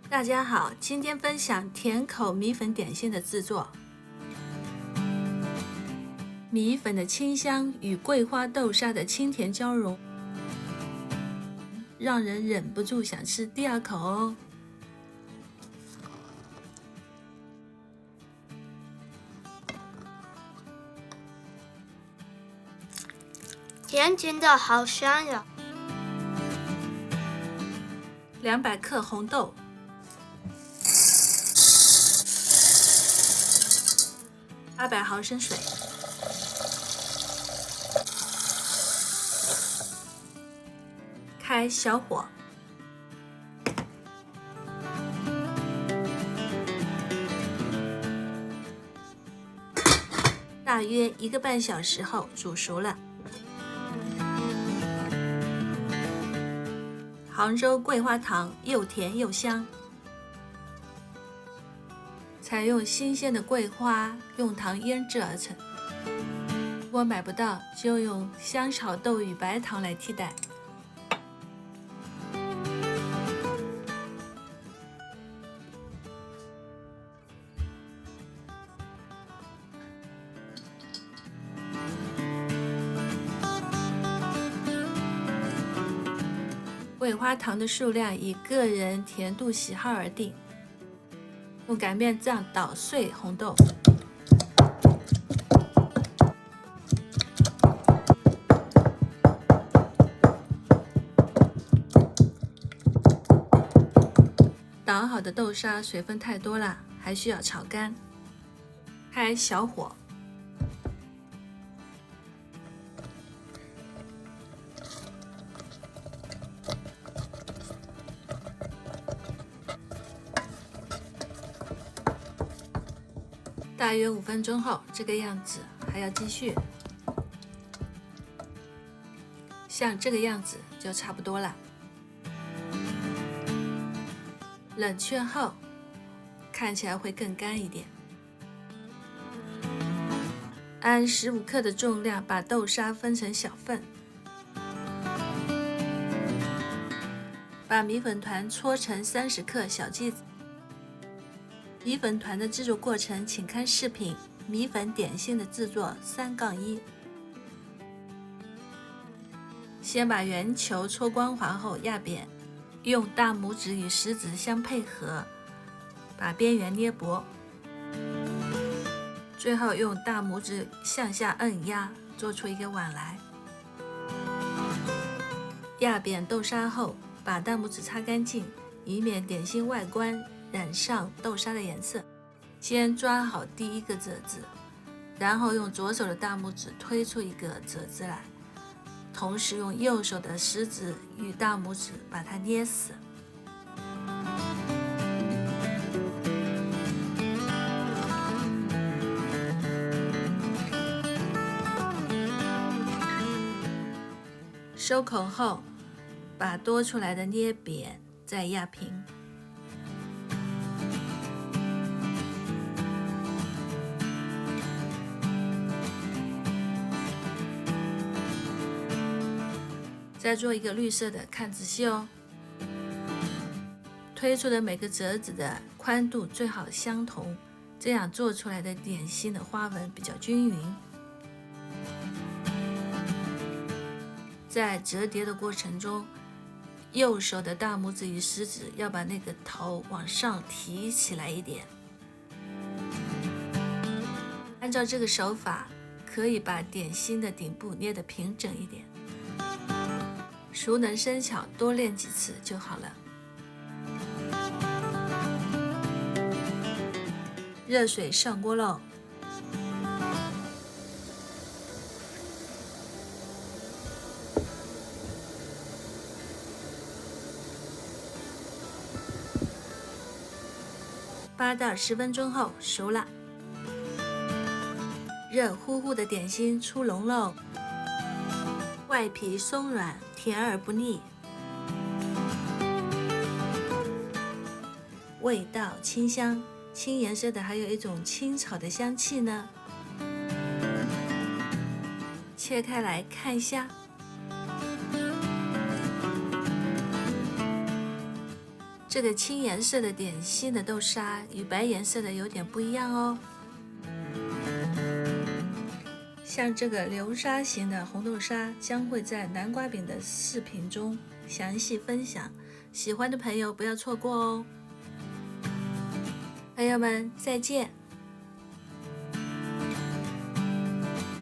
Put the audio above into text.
大家好，今天分享甜口米粉点心的制作。米粉的清香与桂花豆沙的清甜交融，让人忍不住想吃第二口哦。甜甜的，好香呀！200克红豆，800毫升水，开小火，大约1个半小时后煮熟了。杭州桂花糖又甜又香，采用新鲜的桂花，用糖腌制而成。如果买不到，就用香草豆与白糖来替代。桂花糖的数量以个人甜度喜好而定。用擀面杖捣碎红豆，捣好的豆沙水分太多了，还需要炒干。开小火，大约5分钟后，这个样子，还要继续。像这个样子就差不多了。冷却后，看起来会更干一点。按15克的重量把豆沙分成小份，把米粉团搓成30克小剂子。米粉团的制作过程，请看视频《米粉点心的制作3-1》。先把圆球搓光滑后压扁，用大拇指与食指相配合，把边缘捏薄。最后用大拇指向下摁压，做出一个碗来。压扁豆沙后，把大拇指擦干净，以免点心外观染上豆沙的颜色。先抓好第一个褶子，然后用左手的大拇指推出一个褶子来，同时用右手的食指与大拇指把它捏死。收口后，把多出来的捏扁，再压平。再做一个绿色的，看仔细哦。推出的每个褶子的宽度最好相同，这样做出来的点心的花纹比较均匀。在折叠的过程中，右手的大拇指与食指要把那个头往上提起来一点。按照这个手法，可以把点心的顶部捏得平整一点。熟能生巧，多练几次就好了。热水上锅喽，8到10分钟后熟了。热乎乎的点心出笼喽，外皮松软，甜而不腻，味道清香，青颜色的还有一种青草的香气呢。切开来看一下，这个青颜色的点心的豆沙与白颜色的有点不一样哦。像这个流沙型的红豆沙将会在南瓜饼的视频中详细分享，喜欢的朋友不要错过哦。朋友们，再见。